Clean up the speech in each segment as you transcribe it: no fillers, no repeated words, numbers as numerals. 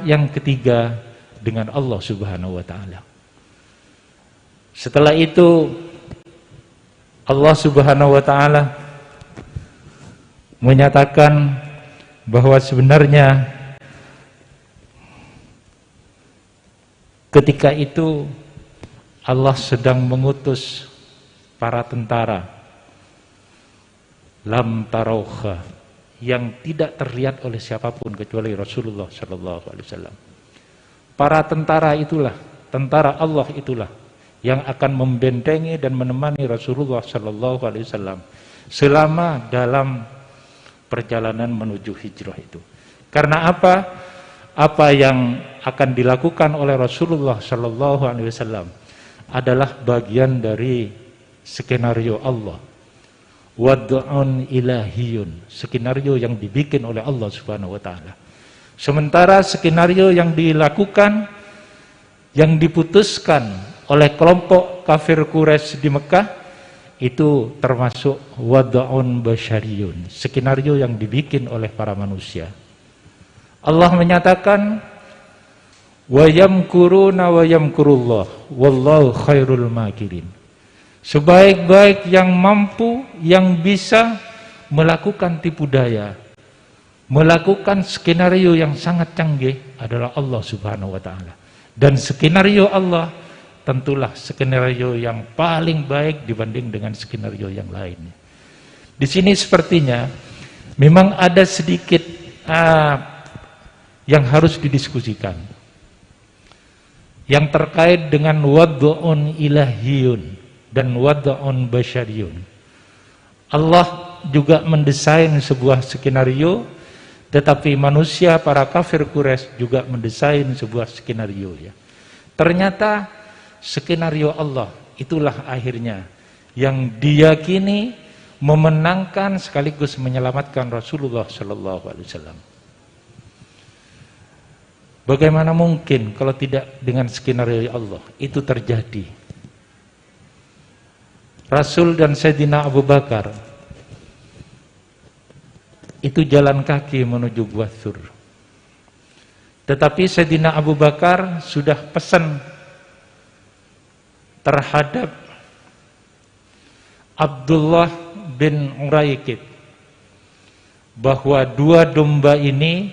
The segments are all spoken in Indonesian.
yang ketiga dengan Allah Subhanahu wa taala. Setelah itu Allah Subhanahu wa taala menyatakan bahwa sebenarnya ketika itu Allah sedang mengutus para tentara lam tarauha yang tidak terlihat oleh siapapun kecuali Rasulullah sallallahu alaihi wasallam. Para tentara itulah, tentara Allah itulah yang akan membentengi dan menemani Rasulullah sallallahu alaihi wasallam selama dalam perjalanan menuju hijrah itu. Karena apa? Apa yang akan dilakukan oleh Rasulullah sallallahu alaihi wasallam adalah bagian dari skenario Allah. Wad'un ilahiyun, skenario yang dibikin oleh Allah Subhanahu wa taala. Sementara skenario yang dilakukan, yang diputuskan oleh kelompok kafir Quraisy di Mekah itu termasuk wad'un basyariyun, skenario yang dibikin oleh para manusia. Allah menyatakan wa yamkuruna wa yamkurullah wallahu khairul makirin. Sebaik-baik yang mampu, yang bisa melakukan tipu daya, melakukan skenario yang sangat canggih adalah Allah Subhanahu wa taala. Dan skenario Allah tentulah skenario yang paling baik dibanding dengan skenario yang lainnya. Di sini sepertinya memang ada sedikit yang harus didiskusikan, yang terkait dengan wad'un ilahiyun dan wad'un basyariyun. Allah juga mendesain sebuah skenario, tetapi manusia, para kafir Quraisy juga mendesain sebuah skenario ya. Ternyata skenario Allah itulah akhirnya yang diyakini memenangkan sekaligus menyelamatkan Rasulullah sallallahu alaihi wasallam. Bagaimana mungkin kalau tidak dengan skenario Allah itu terjadi? Rasul dan Sayyidina Abu Bakar itu jalan kaki menuju Gua Thur. Tetapi Sayyidina Abu Bakar sudah pesan terhadap Abdullah bin Uraikid bahwa dua domba ini,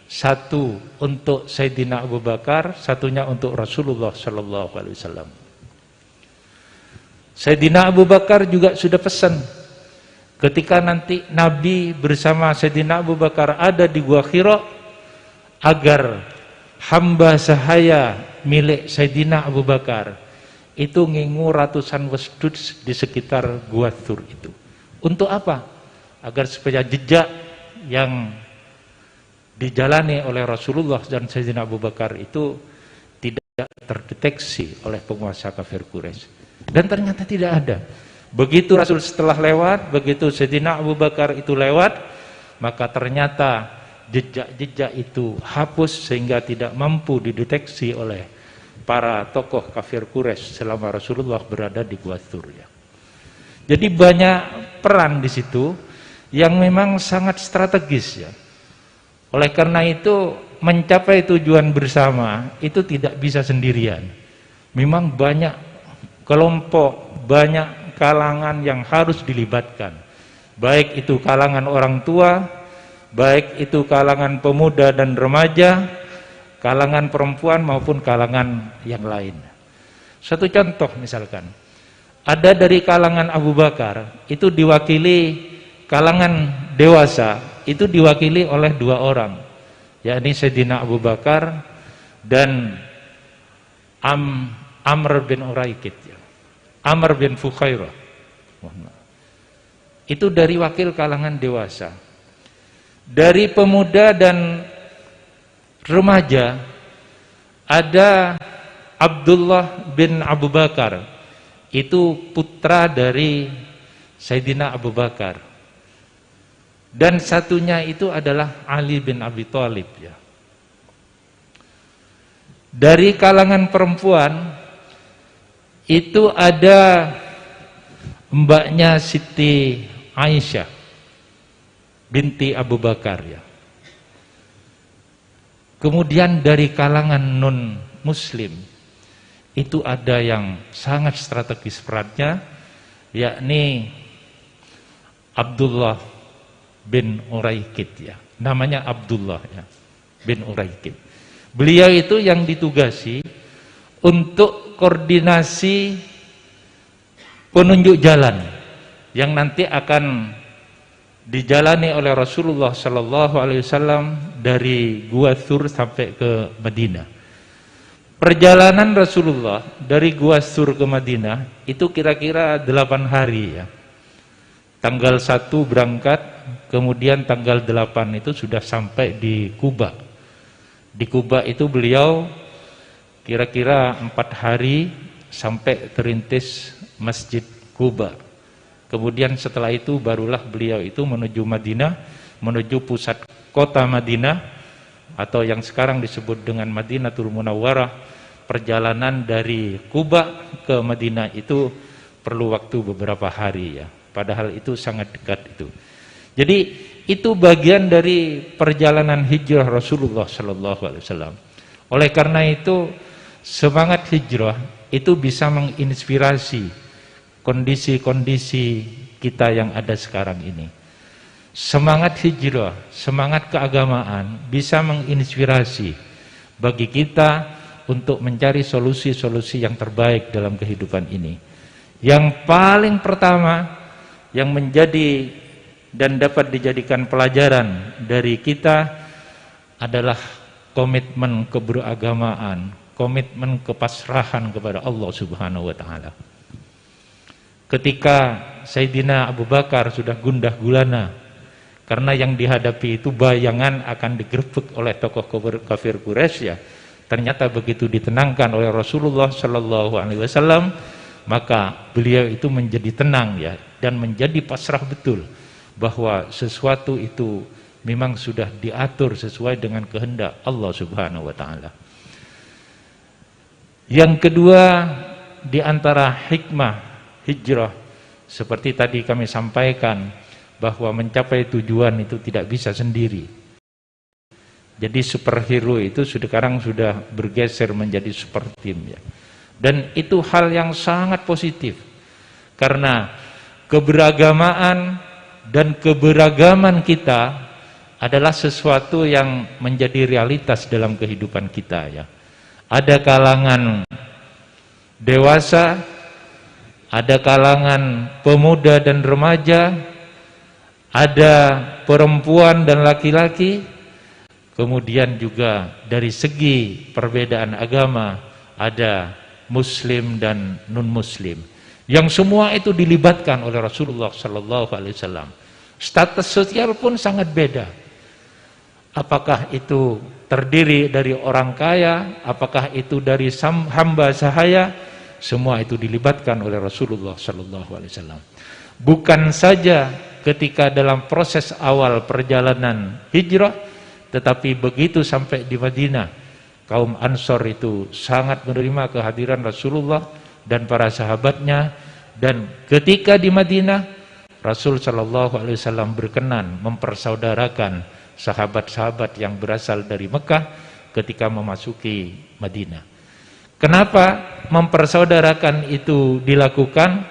satu untuk Sayyidina Abu Bakar, satunya untuk Rasulullah sallallahu alaihi wasallam. Sayyidina Abu Bakar juga sudah pesan ketika nanti Nabi bersama Sayyidina Abu Bakar ada di Gua Hira, agar hamba sahaya milik Sayyidina Abu Bakar itu ngingu ratusan wasdud di sekitar Gua Thur itu. Untuk apa? Agar supaya jejak yang dijalani oleh Rasulullah dan Sayyidina Abu Bakar itu tidak terdeteksi oleh penguasa kafir Quraisy. Dan ternyata tidak ada. Begitu Rasul setelah lewat, begitu Sayyidina Abu Bakar itu lewat, maka ternyata jejak-jejak itu hapus sehingga tidak mampu dideteksi oleh para tokoh kafir Quraisy selama Rasulullah berada di Gua Thur ya. Jadi banyak peran di situ yang memang sangat strategis ya. Oleh karena itu mencapai tujuan bersama itu tidak bisa sendirian. Memang banyak kelompok, banyak kalangan yang harus dilibatkan. Baik itu kalangan orang tua, baik itu kalangan pemuda dan remaja, kalangan perempuan maupun kalangan yang lain. Satu contoh misalkan, ada dari kalangan Abu Bakar, itu diwakili kalangan dewasa, itu diwakili oleh dua orang, yakni Sayyidina Abu Bakar dan Amr bin Uraikid, Amr bin Fukhairah. Itu dari wakil kalangan dewasa. Dari pemuda dan remaja ada Abdullah bin Abu Bakar, itu putra dari Sayyidina Abu Bakar. Dan satunya itu adalah Ali bin Abi Thalib ya. Dari kalangan perempuan itu ada mbaknya Siti Aisyah binti Abu Bakar ya. Kemudian dari kalangan non-muslim itu ada yang sangat strategis perannya, yakni Abdullah bin Uraikid, ya. Namanya Abdullah, ya, bin Uraikid. Beliau itu yang ditugasi untuk koordinasi penunjuk jalan yang nanti akan dijalani oleh Rasulullah Sallallahu Alaihi Wasallam dari Gua Thur sampai ke Madinah. Perjalanan Rasulullah dari Gua Thur ke Madinah itu kira-kira 8 hari, ya. Tanggal 1 berangkat, kemudian tanggal 8 itu sudah sampai di Kuba. Di Kuba itu beliau kira-kira 4 hari sampai terintis Masjid Kuba. Kemudian setelah itu barulah beliau itu menuju Madinah, menuju pusat kota Madinah, atau yang sekarang disebut dengan Madinatul Munawwarah. Perjalanan dari Kuba ke Madinah itu perlu waktu beberapa hari, ya. Padahal itu sangat dekat itu. Jadi itu bagian dari perjalanan hijrah Rasulullah Sallallahu Alaihi Wasallam. Oleh karena itu semangat hijrah itu bisa menginspirasi kondisi-kondisi kita yang ada sekarang ini. Semangat hijrah, semangat keagamaan bisa menginspirasi bagi kita untuk mencari solusi-solusi yang terbaik dalam kehidupan ini. Yang paling pertama yang menjadi dan dapat dijadikan pelajaran dari kita adalah komitmen keberagamaan, komitmen kepasrahan kepada Allah Subhanahu wa taala. Ketika Sayyidina Abu Bakar sudah gundah gulana karena yang dihadapi itu bayangan akan digerebek oleh tokoh kafir Quraisy, ya. Ternyata begitu ditenangkan oleh Rasulullah Sallallahu Alaihi Wasallam, maka beliau itu menjadi tenang, ya, dan menjadi pasrah betul bahwa sesuatu itu memang sudah diatur sesuai dengan kehendak Allah Subhanahu wa taala. Yang kedua, di antara hikmah hijrah, seperti tadi kami sampaikan, bahwa mencapai tujuan itu tidak bisa sendiri. Jadi superhero itu sekarang sudah bergeser menjadi super team, ya. Dan itu hal yang sangat positif, karena keberagamaan dan keberagaman kita adalah sesuatu yang menjadi realitas dalam kehidupan kita, ya. Ada kalangan dewasa, ada kalangan pemuda dan remaja, ada perempuan dan laki-laki, kemudian juga dari segi perbedaan agama ada muslim dan non-muslim, yang semua itu dilibatkan oleh Rasulullah Sallallahu Alaihi Wasallam. Status sosial pun sangat beda. Apakah itu terdiri dari orang kaya, apakah itu dari hamba sahaya, semua itu dilibatkan oleh Rasulullah Sallallahu Alaihi Wasallam. Bukan saja ketika dalam proses awal perjalanan hijrah, tetapi begitu sampai di Madinah, kaum Ansor itu sangat menerima kehadiran Rasulullah dan para sahabatnya. Dan ketika di Madinah, Rasul Sallallahu Alaihi Wasallam berkenan mempersaudarakan sahabat-sahabat yang berasal dari Mekah ketika memasuki Madinah. Kenapa mempersaudarakan itu dilakukan?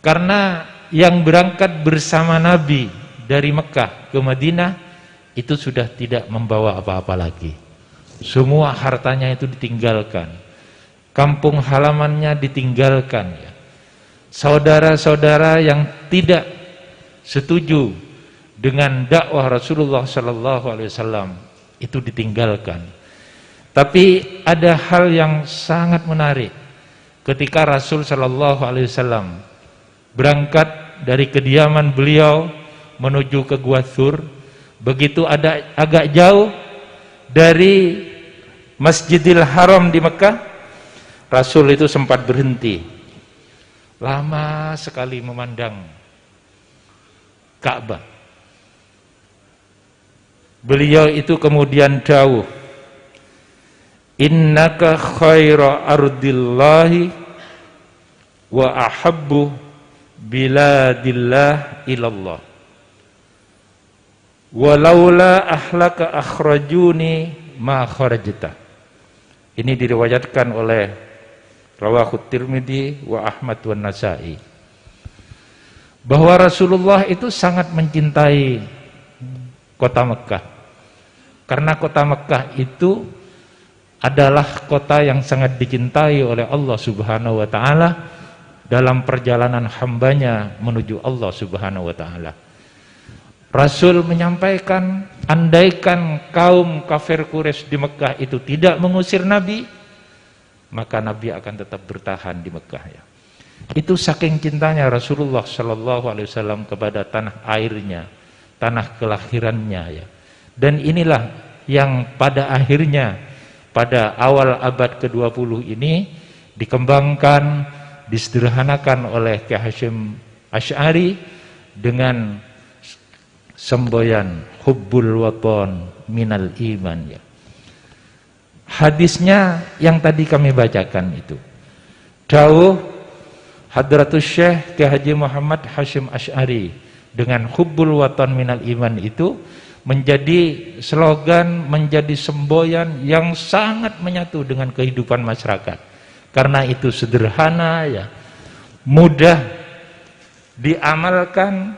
Karena yang berangkat bersama Nabi dari Mekah ke Madinah itu sudah tidak membawa apa-apa lagi. Semua hartanya itu ditinggalkan, kampung halamannya ditinggalkan, ya. Saudara-saudara yang tidak setuju dengan dakwah Rasulullah Sallallahu Alaihi Wasallam itu ditinggalkan. Tapi ada hal yang sangat menarik ketika Rasul Sallallahu Alaihi Wasallam berangkat dari kediaman beliau menuju ke Gua Thur. Begitu ada agak jauh dari Masjidil Haram di Mekah, Rasul itu sempat berhenti, lama sekali memandang Ka'bah. Beliau itu kemudian dawuh, innaka khaira ardillahi wa ahabbu biladillah ilallah walaula ahlaka akhrajuni ma kharajta. Ini diriwayatkan oleh rawahu Tirmidzi wa Ahmad wa Nasa'i, bahwa Rasulullah itu sangat mencintai kota Mekah, karena kota Mekah itu adalah kota yang sangat dicintai oleh Allah Subhanahu wa Ta'ala dalam perjalanan hambanya menuju Allah Subhanahu wa Ta'ala. Rasul menyampaikan, andaikan kaum kafir Quraisy di Mekah itu tidak mengusir Nabi, maka Nabi akan tetap bertahan di Mekah, ya. Itu saking cintanya Rasulullah Shallallahu Alaihi Wasallam kepada tanah airnya, tanah kelahirannya, ya. Dan inilah yang pada akhirnya pada awal abad ke-20 ini dikembangkan, disederhanakan oleh Kiai Hasyim Asy'ari dengan semboyan hubbul watan minal iman, ya. Hadisnya yang tadi kami bacakan itu, dawuh Hadratus Syekh Kiai Haji Muhammad Hasyim Asy'ari dengan hubbul watan minal iman itu menjadi slogan, menjadi semboyan yang sangat menyatu dengan kehidupan masyarakat. Karena itu sederhana, ya, mudah diamalkan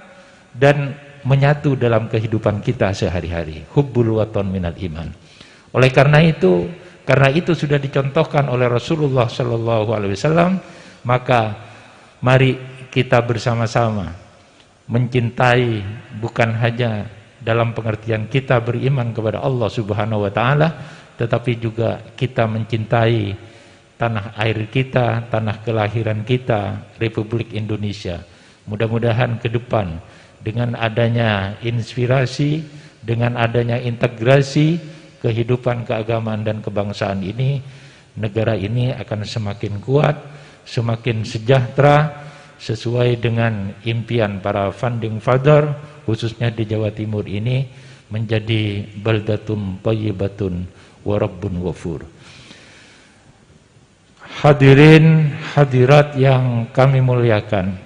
dan menyatu dalam kehidupan kita sehari-hari. Hubbul watan minal iman. Oleh karena itu sudah dicontohkan oleh Rasulullah Shallallahu Alaihi Wasallam, maka mari kita bersama-sama mencintai, bukan hanya dalam pengertian kita beriman kepada Allah Subhanahu wa Ta'ala, tetapi juga kita mencintai tanah air kita, tanah kelahiran kita, Republik Indonesia. Mudah-mudahan ke depan dengan adanya inspirasi, dengan adanya integrasi kehidupan keagamaan dan kebangsaan ini, negara ini akan semakin kuat, semakin sejahtera, sesuai dengan impian para founding father, khususnya di Jawa Timur ini menjadi baldatun thayyibatun wa rabbun ghafur. Hadirin hadirat yang kami muliakan,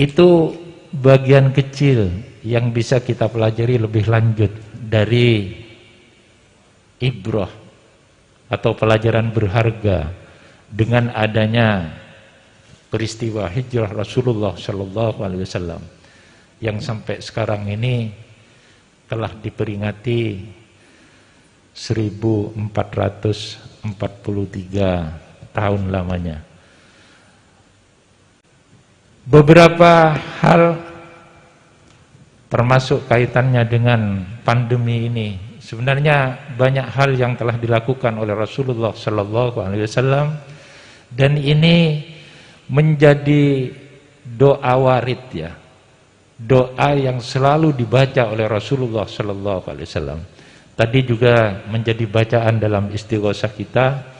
itu bagian kecil yang bisa kita pelajari lebih lanjut dari ibrah atau pelajaran berharga dengan adanya peristiwa hijrah Rasulullah Shallallahu Alaihi Wasallam yang sampai sekarang ini telah diperingati 1443 tahun lamanya. Beberapa hal termasuk kaitannya dengan pandemi ini, sebenarnya banyak hal yang telah dilakukan oleh Rasulullah Shallallahu Alaihi Wasallam, dan ini menjadi doa warid, ya, doa yang selalu dibaca oleh Rasulullah Shallallahu Alaihi Wasallam. Tadi juga menjadi bacaan dalam istighosah kita,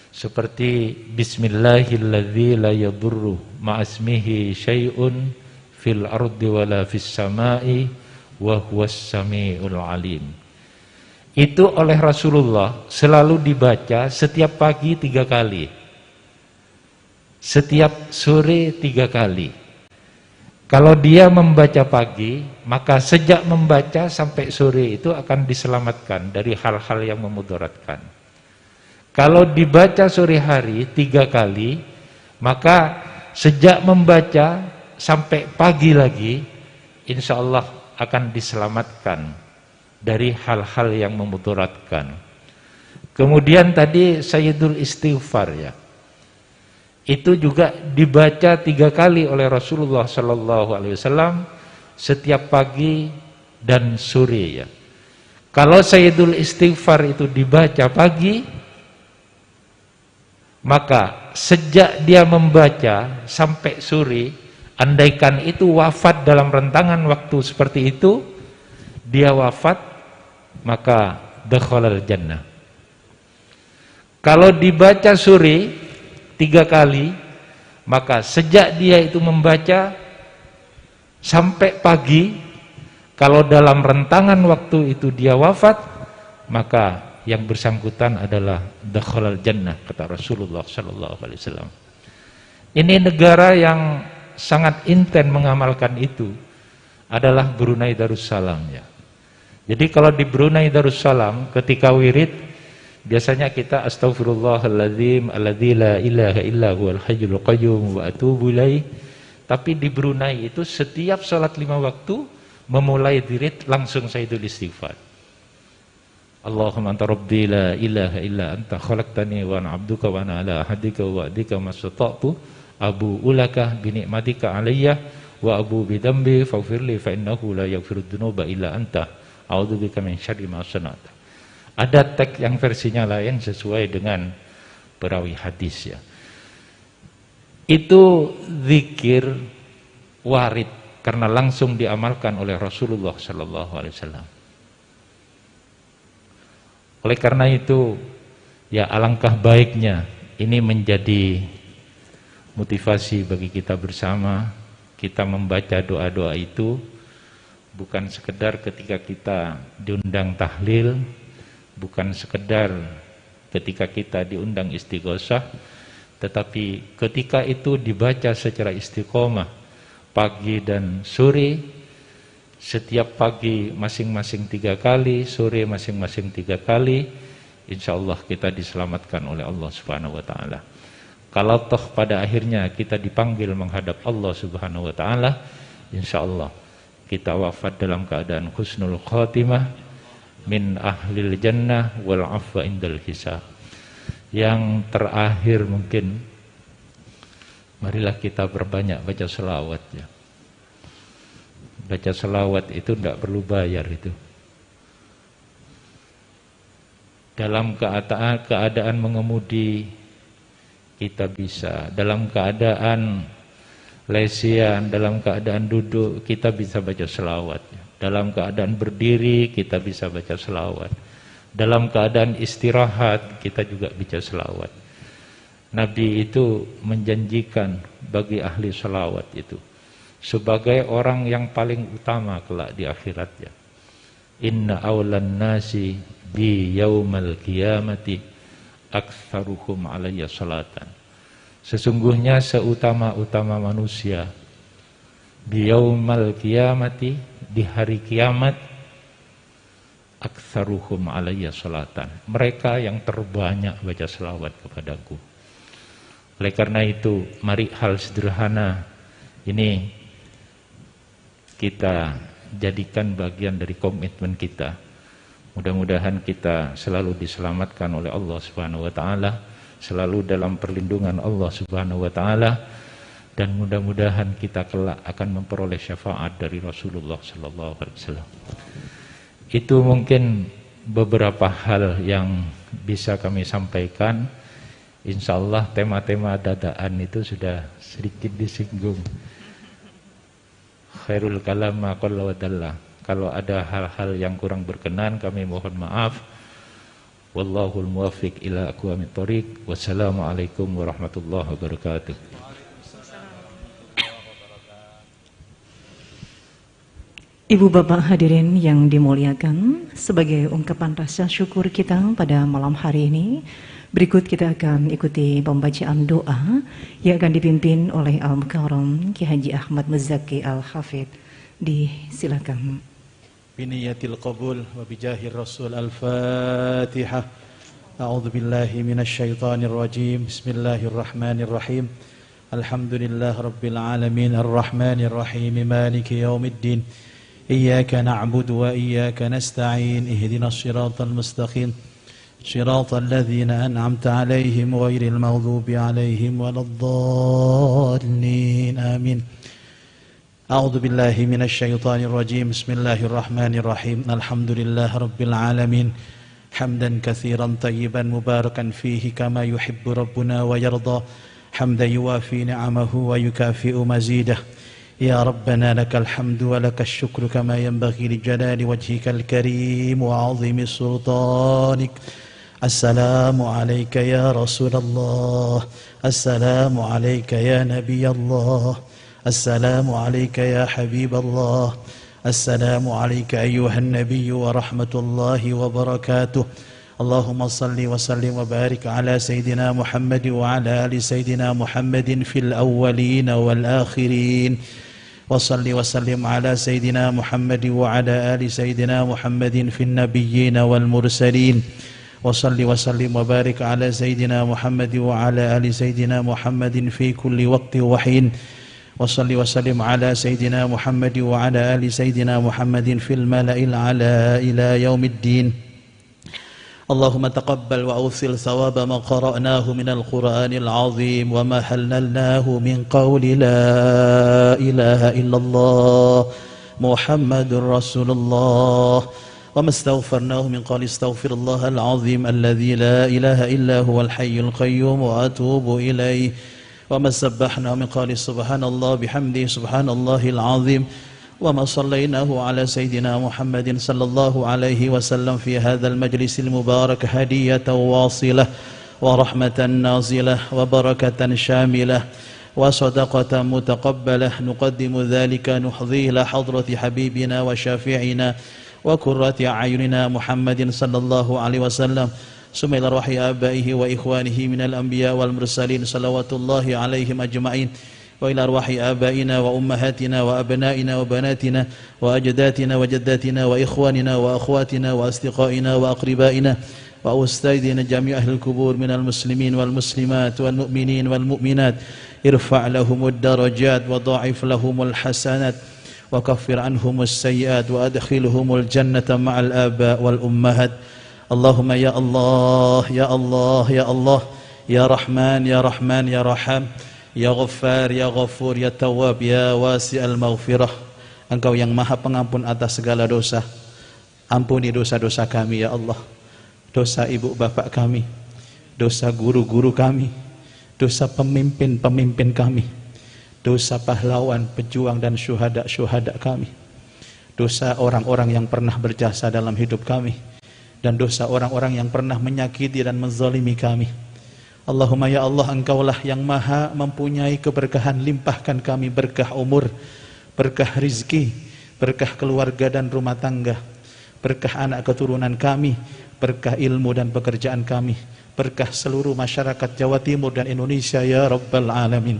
seperti Bismillahilladzi la yadurru ma'asmihi syai'un fil ardi wala fis sama'i wa huwas sami'ul alim. Itu oleh Rasulullah selalu dibaca setiap pagi 3 kali, setiap sore 3 kali. Kalau dia membaca pagi, maka sejak membaca sampai sore itu akan diselamatkan dari hal-hal yang memudaratkan. Kalau dibaca sore hari 3 kali, maka sejak membaca sampai pagi lagi, insya Allah akan diselamatkan dari hal-hal yang memudaratkan. Kemudian tadi Sayyidul Istighfar, ya, itu juga dibaca 3 kali oleh Rasulullah Shallallahu Alaihi Wasallam setiap pagi dan sore, ya. Kalau Sayyidul Istighfar itu dibaca pagi, maka sejak dia membaca sampai sore, andaikan itu wafat dalam rentangan waktu seperti itu, dia wafat, maka dakhalal jannah. Kalau dibaca sore 3 kali, maka sejak dia itu membaca sampai pagi, kalau dalam rentangan waktu itu dia wafat, maka yang bersangkutan adalah dakhalal jannah, kata Rasulullah Sallallahu Alaihi Wasallam. Ini negara yang sangat intens mengamalkan itu adalah Brunei Darussalam, ya. Jadi kalau di Brunei Darussalam ketika wirid biasanya kita astaghfirullahaladzim alladzi la ilaha illa huwal hayyul qayyum wa atubu ilaih. Tapi di Brunei itu setiap salat 5 waktu memulai wirid langsung Sayyidul Istighfar. Allahumma anta rabbi la ilaha illa anta khalaqtani wa ana 'abduka wa ana ala ahdika wa wa'dika mastata'tu abu ulaka bi ni'matika alayya wa abu bi dambi faghfirli fa innahu la yaghfirud dzunuba illa anta a'udzubika min syarri ma sana'tu. Ada teks yang versinya lain sesuai dengan perawi hadis ya. Itu zikir warid karena langsung diamalkan oleh Rasulullah sallallahu alaihi wasallam. Oleh karena itu, ya alangkah baiknya ini menjadi motivasi bagi kita bersama, kita membaca doa-doa itu bukan sekedar ketika kita diundang tahlil, bukan sekedar ketika kita diundang istighosah, tetapi ketika itu dibaca secara istiqomah pagi dan sore. Setiap pagi masing-masing 3 kali, sore masing-masing 3 kali, insya Allah kita diselamatkan oleh Allah Subhanahu wa Ta'ala. Kalau toh pada akhirnya kita dipanggil menghadap Allah Subhanahu wa Ta'ala, insya Allah kita wafat dalam keadaan husnul khatimah min ahlil jannah wal afwa indal hisab. Yang terakhir mungkin, marilah kita berbanyak baca selawat ya. Baca selawat itu tidak perlu bayar itu. Dalam keadaan mengemudi kita bisa, dalam keadaan lesian, dalam keadaan duduk kita bisa baca selawat. Dalam keadaan berdiri kita bisa baca selawat. Dalam keadaan istirahat kita juga baca selawat. Nabi itu menjanjikan bagi ahli selawat itu sebagai orang yang paling utama kelak di akhiratnya. Inna awlan nasi bi yaumal qiyamati aktsaruhum alayya salatan. Sesungguhnya seutama-utama manusia bi yaumal qiyamati, di hari kiamat, aktsaruhum alayya salatan. Mereka yang terbanyak baca selawat kepadaku. Oleh karena itu, mari hal sederhana ini kita jadikan bagian dari komitmen kita. Mudah-mudahan kita selalu diselamatkan oleh Allah Subhanahu wa Ta'ala, selalu dalam perlindungan Allah Subhanahu wa Ta'ala, dan mudah-mudahan kita kelak akan memperoleh syafaat dari Rasulullah sallallahu alaihi wasallam. Itu mungkin beberapa hal yang bisa kami sampaikan. Insya Allah tema-tema dadaan itu sudah sedikit disinggung. Khairul kalam ma qalla wa dalla. Kalau ada hal-hal yang kurang berkenan kami mohon maaf. Wallahul muwaffiq ila aqwamit thoriq. Wassalamualaikum warahmatullahi wabarakatuh. Ibu bapak hadirin yang dimuliakan, sebagai ungkapan rasa syukur kita pada malam hari ini, berikut kita akan ikuti pembacaan doa yang akan dipimpin oleh Al-Mukarram Ki Haji Ahmad Muzaki Al-Hafidh. Disilakan. Biniyatil qabul wa bijahir Rasul Al-Fatihah. A'udzu billahi minasy syaithanir rajim. Bismillahirrahmanirrahim. Alhamdulillah rabbil alamin arrahmanir rahim maliki yaumiddin. Iyyaka na'budu wa iyyaka nasta'in. Ihdinas siratal mustaqim. صراط الذين أنعمت عليهم غير المغضوب عليهم ولا الضالين آمين. أعوذ بالله من الشيطان الرجيم. بسم الله الرحمن الرحيم. الحمد لله رب العالمين حمدا كثيرا طيبا مباركا فيه كما يحب ربنا ويرضى حمدا يوافي نعمه ويكافئ مزيده. يا ربنا لك الحمد ولك الشكر كما ينبغي لجلال وجهك الكريم وعظيم سلطانك. السلام عليك يا رسول الله. السلام عليك يا نبي الله. السلام عليك يا حبيب الله. السلام عليك أيها النبي ورحمة الله وبركاته. اللهم صل وسلم وبارك على سيدنا محمد وعلى آل سيدنا محمد في الأولين والآخرين وصل وسلم على سيدنا محمد وعلى آل سيدنا محمد في النبيين والمرسلين وصل وسلم وبارك على سيدنا محمد وعلى آل سيدنا محمد في كل وقت وحين وصل وسلم على سيدنا محمد وعلى آل سيدنا محمد في الملأ الأعلى إلى يوم الدين. اللهم تقبل وأوصل ثواب ما قرأناه من القرآن العظيم وما حللناه من قول لا إله إلا الله محمد رسول الله وما استغفرناه من قول استغفر الله العظيم الذي لا إله إلا هو الحي القيوم وأتوب إليه وما سبحناه من قول سبحان الله بحمده سبحان الله العظيم وما صليناه على سيدنا محمد صلى الله عليه وسلم في هذا المجلس المبارك هدية واصلة ورحمة نازلة وبركة شاملة وصدقة متقبلة نقدم ذلك نحظيه إلى حضرة حبيبنا وشافعنا وقرة أعيننا محمد صلى الله عليه وسلم ثم إلى روح آبائه وإخوانه من الأنبياء والمرسلين صلوات الله عليهم أجمعين وإلى أرواح آبائنا وأمهاتنا وأبنائنا وبناتنا وأجداتنا وجداتنا وإخواننا وأخواتنا وأصدقائنا وأقربائنا وأستاذنا جميع أهل القبور من المسلمين والمسلمات والمؤمنين والمؤمنات ارفع لهم الدرجات وضاعف لهم الحسنات وكفر عنهم السيئات وأدخلهم الجنة مع الآباء والأمهات. اللهم يا الله يا الله يا الله يا رحمن يا رحمن يا رحم Ya Ghaffar, Ya Ghafur, Ya Tawwab, Ya Wasi'al Maghfirah. Engkau yang maha pengampun atas segala dosa. Ampuni dosa-dosa kami ya Allah. Dosa ibu bapak kami, dosa guru-guru kami, dosa pemimpin-pemimpin kami, dosa pahlawan, pejuang dan syuhada-syuhada kami, dosa orang-orang yang pernah berjasa dalam hidup kami, dan dosa orang-orang yang pernah menyakiti dan menzalimi kami. Allahumma ya Allah, engkaulah yang maha mempunyai keberkahan, limpahkan kami berkah umur, berkah rizki, berkah keluarga dan rumah tangga, berkah anak keturunan kami, berkah ilmu dan pekerjaan kami, berkah seluruh masyarakat Jawa Timur dan Indonesia ya Rabbal Alamin.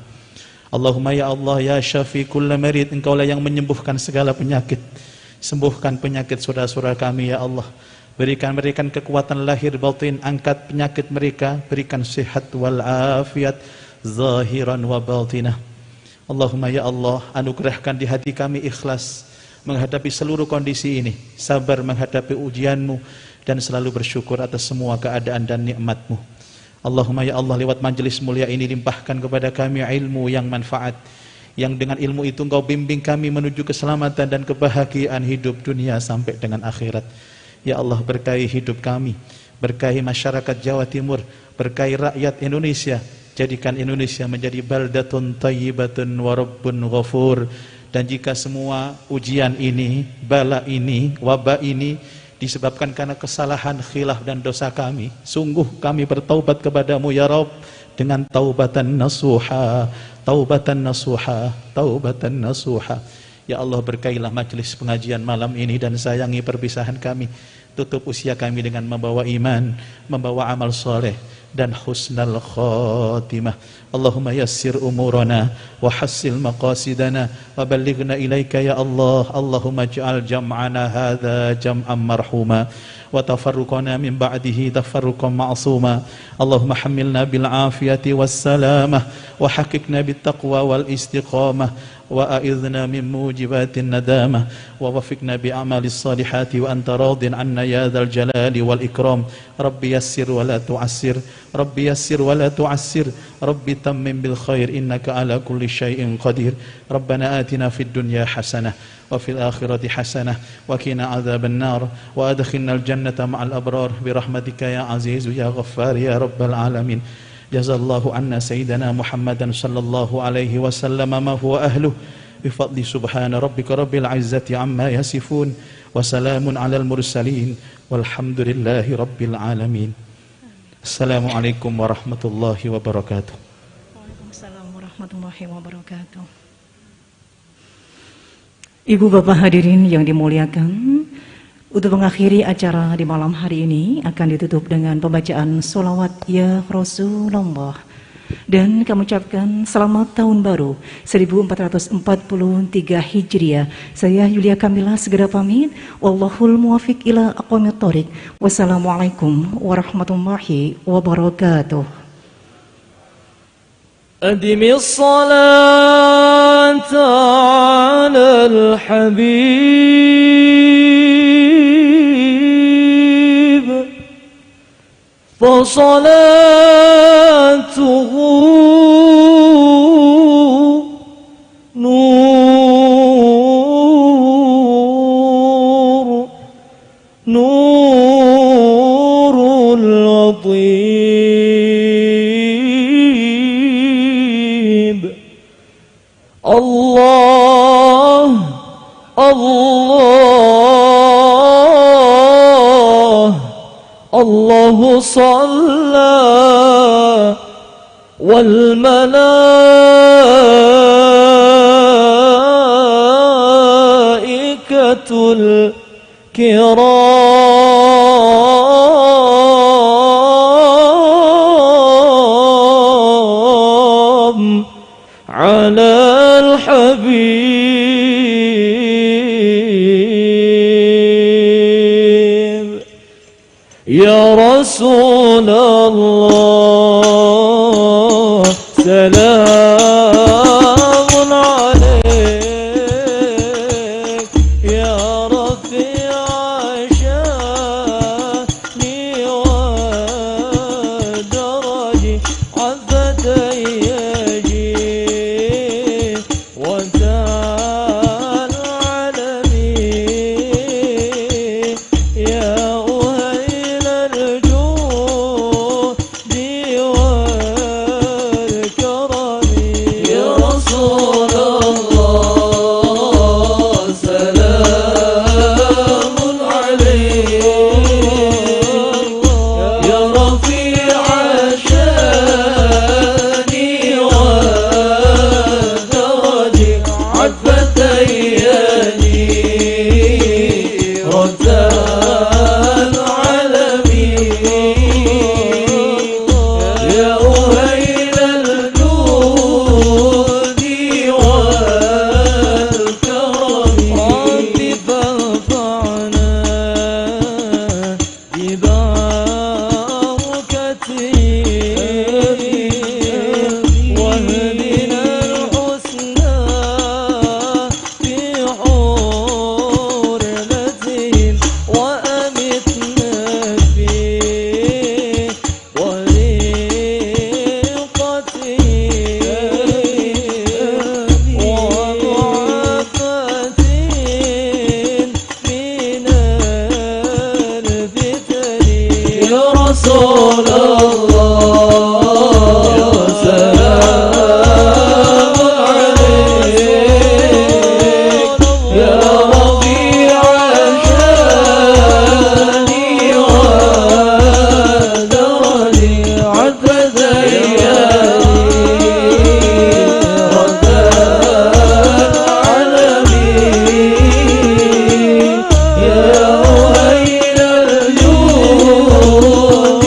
Allahumma ya Allah ya Syafi kulla marid, engkaulah yang menyembuhkan segala penyakit, sembuhkan penyakit saudara-saudara kami ya Allah. Berikan kekuatan lahir batin, angkat penyakit mereka, berikan sehat wal afiat zahiran wa batinah. Allahumma ya Allah, anugerahkan di hati kami ikhlas menghadapi seluruh kondisi ini, sabar menghadapi ujianmu dan selalu bersyukur atas semua keadaan dan nikmatmu. Allahumma ya Allah, lewat majelis mulia ini limpahkan kepada kami ilmu yang manfaat, yang dengan ilmu itu engkau bimbing kami menuju keselamatan dan kebahagiaan hidup dunia sampai dengan akhirat. Ya Allah, berkahi hidup kami, berkahi masyarakat Jawa Timur, berkahi rakyat Indonesia, jadikan Indonesia menjadi baldatun thayyibatun wa rabbun ghafur. Dan jika semua ujian ini, bala ini, wabah ini disebabkan karena kesalahan, khilaf dan dosa kami, sungguh kami bertaubat kepadamu ya Rabb dengan taubatan nasuha, taubatan nasuha, taubatan nasuha. Ya Allah, berkailah majelis pengajian malam ini dan sayangi perpisahan kami. Tutup usia kami dengan membawa iman, membawa amal soleh dan husnal khatimah. Allahumma yassir umurana wa hassil maqasidana wa ballighna ilaika ya Allah. Allahumma ij'al jam'ana hadha jam'an marhuma wa tafarruqana min ba'dihi tafarruqan ma'suma. Allahumma hammilna bil afiyati was salamah wa haqiqna bit taqwa wal istiqamah wa a'idhna min mujibatin nadamah wa wafiqna bi a'malis salihati wa anta radin anna ya dzal jalali wal ikram. Rabbi yassir wa la tu'assir, Rabbi yassir wa la tu'assir, Rabbi tammim bil khair innaka ala kulli syai'in qadir. Rabbana atina fid dunya hasanah wa fil akhirati hasanah wa qina adzaban nar wa adkhilnal jannata ma'al abrar bi rahmatika ya aziz ya ghaffar ya rabbal alamin. Jazallahu anna sayyidana Muhammadan sallallahu alaihi wasallam ma huwa ahluh bifadli subhana rabbika rabbil izzati amma yasifun wa salamun alal mursalin walhamdulillahi rabbil alamin. Assalamualaikum warahmatullahi wabarakatuh. Waalaikumsalam warahmatullahi wabarakatuh. Ibu bapak hadirin yang dimuliakan, untuk mengakhiri acara di malam hari ini akan ditutup dengan pembacaan sholawat ya Rasulullah Dan kami ucapkan selamat tahun baru 1443 Hijriah. Saya Yulia Kamila segera pamit. Wallahul muwafiq ila aqwamit thoriq. Wassalamualaikum warahmatullahi wabarakatuh. أدم الصلاة على الحبيب فصلاته نور لطيف. الله الله الله صلى والملائكة الكرام على الحبيب. يا رسول الله سلام عليك يا رفيع شاني ودرجي عزت يجي وتعال العالمين يا أهيل الجود والكرم. يا رسول الله سلام عليك يا رفيع شاني ودرجي عفت يدي رتان العالمين يا أهيل الجود والكرم. رب فارفعنا ببركته واهدنا الحسنى في حرمتهم وأمتنا في طريقتهم ومعافاة من الفتن. يا رسول الله سلام عليك يا رفيع شاني ودرجي عزت يدي رتان العالمين يا أهيل الجود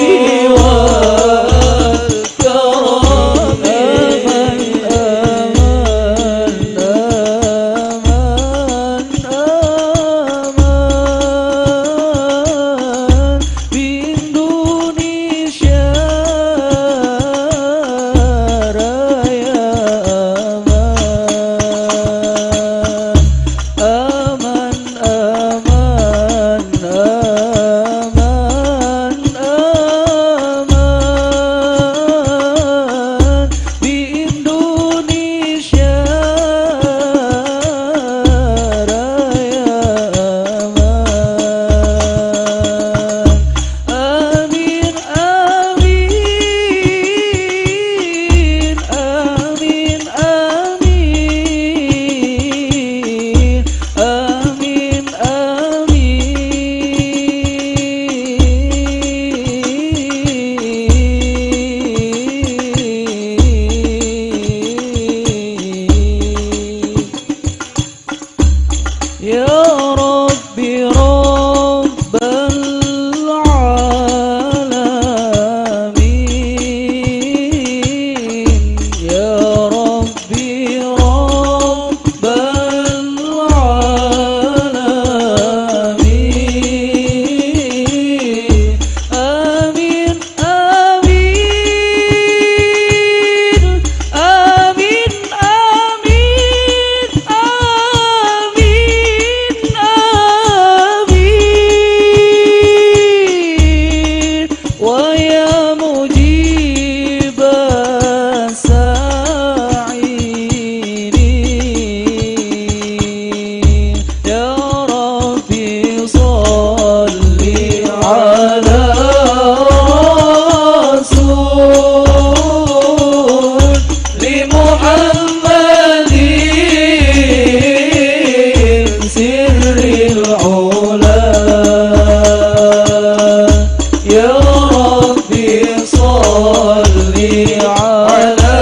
ربي صل على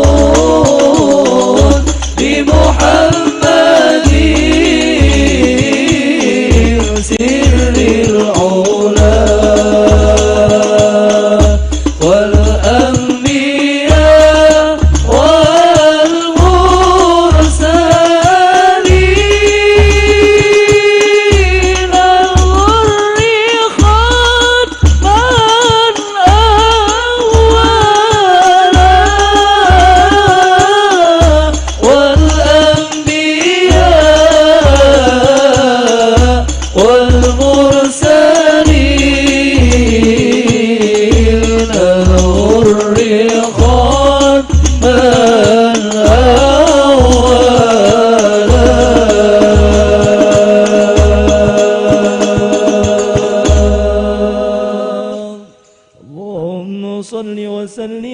رسول بمحمد سر العلا والأنبياء والمرسلين الغر ختما أولا والأنبياء والمرسلين الغر ختما أولا اللهم صل وسلم